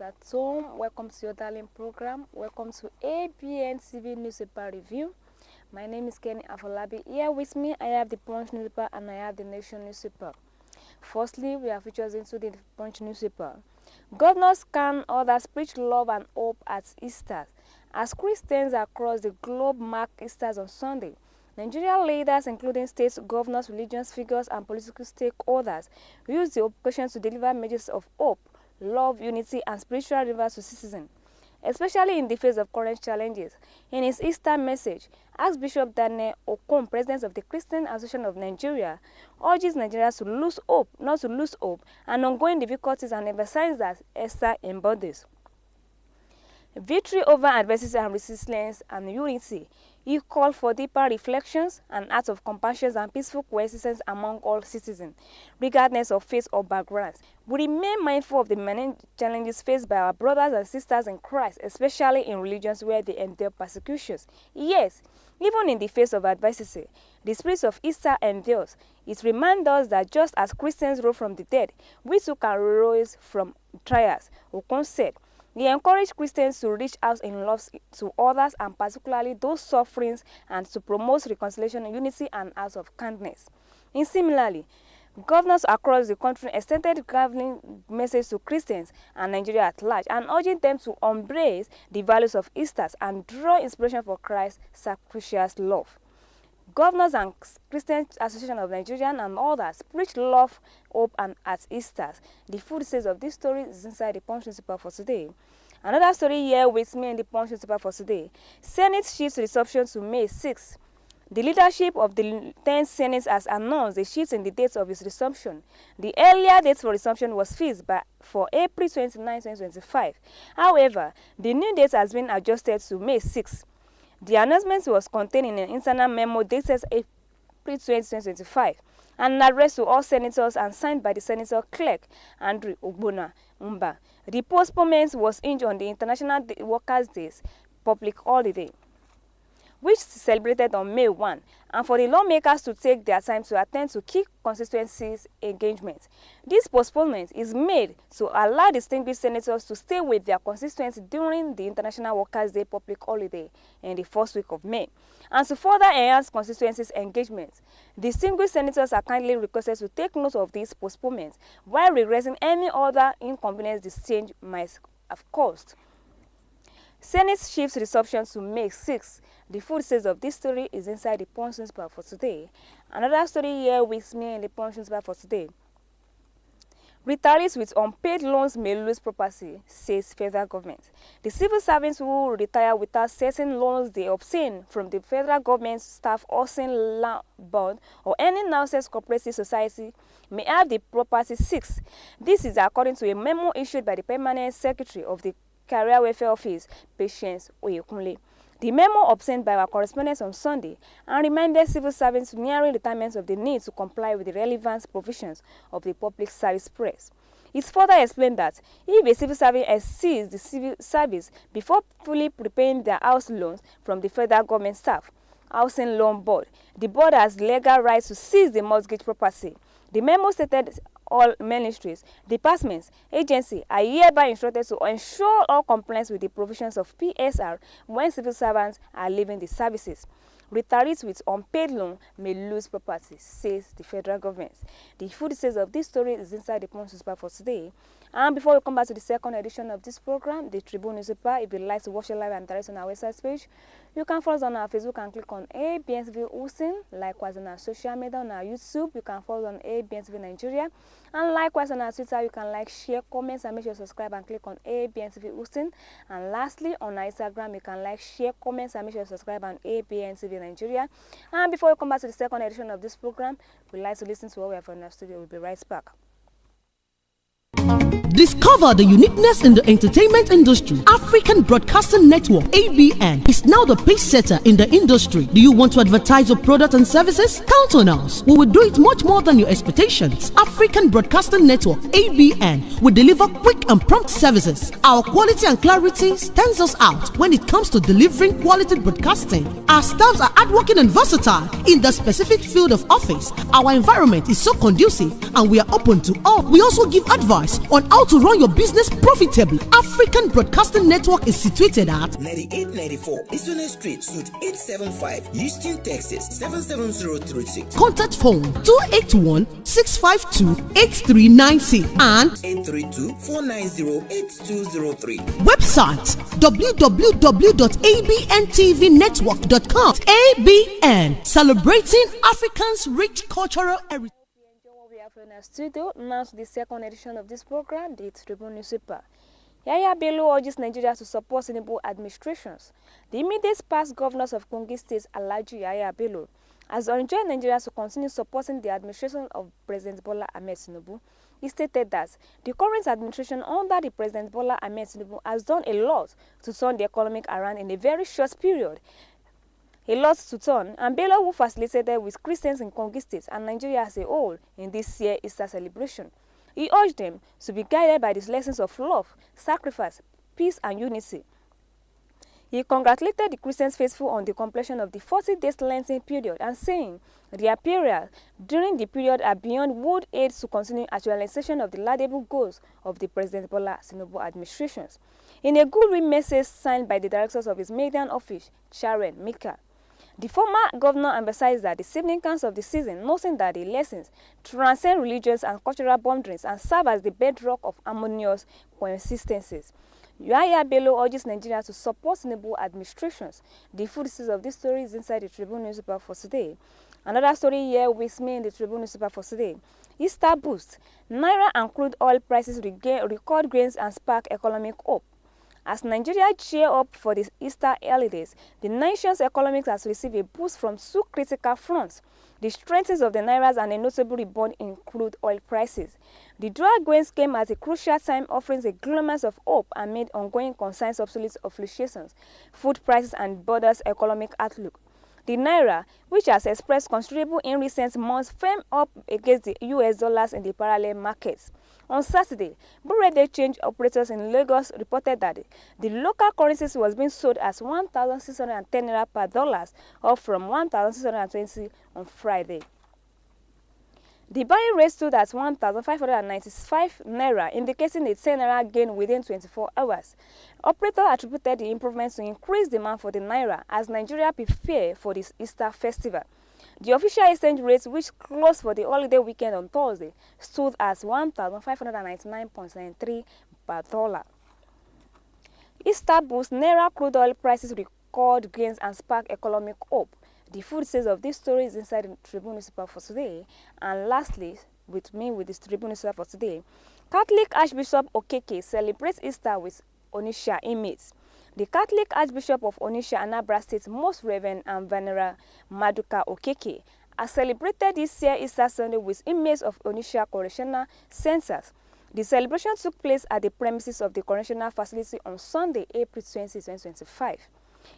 at home. Welcome to your darling program. Welcome to Abntv Newspaper Review. My name is Kenny Afolabi. Here with me, I have the Punch newspaper and I have the Nation newspaper. Firstly, we have features into the Punch newspaper. Governors can others preach love and hope at Easter. As Christians across the globe mark Easter on Sunday, Nigerian leaders, including state governors, religious figures, and political stakeholders, use the occasion to deliver messages of hope, love, unity, and spiritual rivers to citizens, especially in the face of current challenges. In his Easter message, Archbishop Daniel Okon, President of the Christian Association of Nigeria, urges Nigerians to lose hope, not to lose hope, and ongoing difficulties, and emphasizes that Easter embodies victory over adversity and resilience and unity. He called for deeper reflections and acts of compassion and peaceful coexistence among all citizens, regardless of faith or backgrounds. We remain mindful of the many challenges faced by our brothers and sisters in Christ, especially in religions where they endure persecutions. Yes, even in the face of adversity, the spirit of Easter endures. It reminds us that just as Christians rose from the dead, we too can rise from trials. Okon said, he encouraged Christians to reach out in love to others, and particularly those suffering, and to promote reconciliation, unity, and acts of kindness. And similarly, governors across the country extended governing message to Christians and Nigeria at large, and urging them to embrace the values of Easter and draw inspiration for Christ's sacrificial love. Governors and Christian Association of Nigeria and others preach love, hope, and at Easter. The full details of this story is inside the Punch newspaper for today. Another story here with me in the Punch newspaper for today. Senate shifts resumption to May 6. The leadership of the 10th Senate has announced a shift in the dates of its resumption. The earlier date for resumption was fixed for April 29, 2025. However, the new date has been adjusted to May 6. The announcement was contained in an internal memo dated April 20, 2025 and addressed to all senators and signed by the Senator Clerk Andrew Ogbonna Mba. The postponement was hinged on the International Workers' Day public holiday, which is celebrated on May 1, and for the lawmakers to take their time to attend to key constituencies engagements. This postponement is made to allow distinguished senators to stay with their constituency during the International Workers' Day public holiday in the first week of May, and to further enhance constituencies engagements. Distinguished senators are kindly requested to take note of this postponement while regressing any other inconvenience this change might have caused. Senate shifts resumption to May 6. The full details of this story is inside the Punch newspaper for today. Another story here with me in the Punch newspaper for today. Retirees with unpaid loans may lose property, says federal government. The civil servants who retire without certain loans they obtain from the federal government, staff, OSUN, land board, or any nonsense cooperative society may have the property seized. This is according to a memo issued by the permanent secretary of the Career Welfare Office, Patience Oyekunle. The memo obtained by our correspondents on Sunday and reminded civil servants nearing retirement of the need to comply with the relevant provisions of the Public Service Press. It further explained that if a civil servant has seized the civil service before fully repaying their house loans from the federal government staff, Housing Loan Board, the board has legal rights to seize the mortgage property. The memo stated all ministries, departments, agencies are hereby instructed to ensure all compliance with the provisions of PSR when civil servants are leaving the services. Retirees with unpaid loan may lose property, says the federal government. The full details of this story is inside the Punch newspaper for today. And before we come back to the second edition of this program, the Tribune newspaper, if you'd like to watch it live and direct on our website page, you can follow us on our Facebook and click on Abntv OSUN. Likewise on our social media, on our YouTube, you can follow us on Abntv Nigeria. And likewise on our Twitter, you can like, share, comments, and make sure you subscribe and click on Abntv OSUN. And lastly, on our Instagram, you can like, share, comments, and make sure you subscribe on Abntv Nigeria. And before we come back to the second edition of this program, we'd like to listen to what we have in our studio. We'll be right back. Discover the uniqueness in the entertainment industry. African Broadcasting Network (ABN) is now the pace setter in the industry. Do you want to advertise your product and services? Count on us. We will do it much more than your expectations. African Broadcasting Network (ABN) will deliver quick and prompt services. Our quality and clarity stands us out when it comes to delivering quality broadcasting. Our staffs are hardworking and versatile in the specific field of office. Our environment is so conducive and we are open to all. We also give advice on how to run your business profitably. African Broadcasting Network is situated at 9894 OSUN Street, Suite 875, Houston, Texas 77036. Contact phone 281-652-8396 and 832-490-8203. Website www.abntvnetwork.com. ABN, celebrating Africans' rich cultural heritage. We have in our studio now to the second edition of this program, the Tribune newspaper. Yaya Bello urges Nigeria to support sustainable administrations. The immediate past governors of Kogi State, Alhaji Yaya Bello, has enjoined Nigeria to continue supporting the administration of President Bola Ahmed Tinubu. He stated that the current administration under the President Bola Ahmed Tinubu has done a lot to turn the economy around in a very short period. A lot to turn, and Bello, who facilitated with Christians in Kogi State and Nigeria as a whole in this year's Easter celebration. He urged them to be guided by these lessons of love, sacrifice, peace, and unity. He congratulated the Christians faithful on the completion of the 40-day Lenten period and saying their prayers during the period are beyond would aid to continue actualization of the laudable goals of the President Bola Tinubu administrations. In a goodwill message signed by the directors of his maiden office, Sharon Mika, the former governor emphasized that the significance of the season, noting that the lessons transcend religious and cultural boundaries and serve as the bedrock of harmonious coexistences. Yaya Bello urges Nigeria to support Tinubu administrations. The full details of this story is inside the Tribune newspaper for today. Another story here with me in the Tribune newspaper for today. Easter boost. Naira and crude oil prices record gains and spark economic hope. As Nigeria cheer up for the Easter holidays, the nation's economy has received a boost from two critical fronts: the strength of the naira and a notable rebound in crude oil prices. The drug gains came at a crucial time, offering a glimmers of hope amid ongoing concerns of obsolete fluctuations, food prices, and borders economic outlook. The naira, which has expressed considerable in recent months, firmed up against the US dollars in the parallel markets. On Saturday, Bureau de Change operators in Lagos reported that the local currency was being sold as 1,610 naira per dollar, up from 1,620 on Friday. The buying rate stood at 1,595 naira, indicating a 10 naira gain within 24 hours. Operators attributed the improvements to increased demand for the naira as Nigeria prepares for this Easter festival. The official exchange rate, which closed for the holiday weekend on Thursday, stood at 1,599.93 per dollar. Easter boost naira crude oil prices record gains and spark economic hope. The full details of this story is inside the Tribune newspaper for today. And lastly, with me with this Tribune newspaper for today, Catholic Archbishop Okeke celebrates Easter with Onitsha inmates. The Catholic Archbishop of Onitsha, Anambra State, Most Reverend and Venerable Maduka Okeke, has celebrated this year Easter Sunday with inmates of Onitsha Correctional Centers. The celebration took place at the premises of the correctional facility on Sunday, April 20, 2025.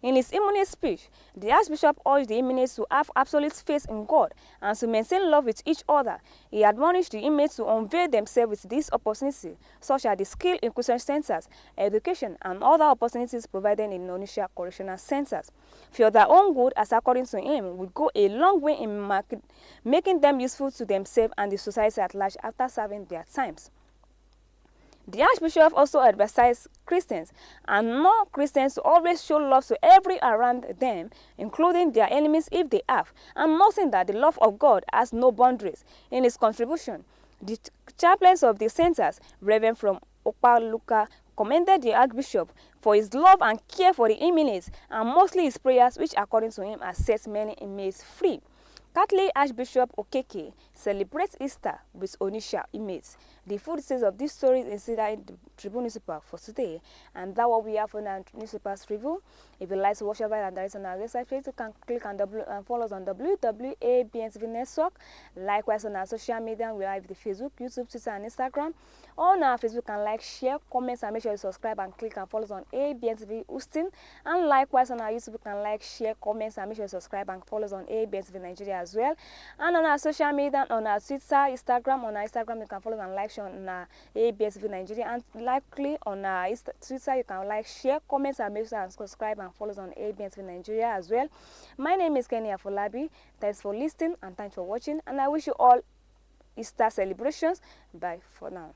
In his imminent speech, the Archbishop urged the inmates to have absolute faith in God and to maintain love with each other. He admonished the inmates to unveil themselves with this opportunity, such as the skill inclusion centers, education, and other opportunities provided in Onitsha Correctional Centers, for their own good, as according to him, would go a long way in making them useful to themselves and the society at large after serving their times. The Archbishop also advised Christians and non-Christians to always show love to every around them, including their enemies if they have, and noting that the love of God has no boundaries. In his contribution, the chaplains of the centers, Reverend from Opaluka, commended the Archbishop for his love and care for the inmates, and mostly his prayers, which according to him has set many inmates free. Catholic Archbishop Okeke celebrates Easter with Onitsha inmates. The full details of this story is inside the Tribune newspaper for today, and that's what we have on our newspaper's review. If you like to watch our and there is on our website page, you can click on and follow us on Abntv Network. Likewise on our social media, we have the Facebook, YouTube, Twitter, and Instagram. On our Facebook, you can like, share, comment, and make sure you subscribe and click and follow us on Abntv Houston. And likewise on our YouTube, you can like, share, comment, and make sure you subscribe and follow us on Abntv Nigeria as well. And on our social media, on our Twitter, Instagram, on our Instagram, you can follow and like on our Abntv Nigeria, and likely on our Twitter, you can like, share, comment, and make sure and subscribe and follow us on Abntv Nigeria as well. My name is Kenny Afolabi. Thanks for listening and thanks for watching, and I wish you all Easter celebrations. Bye for now.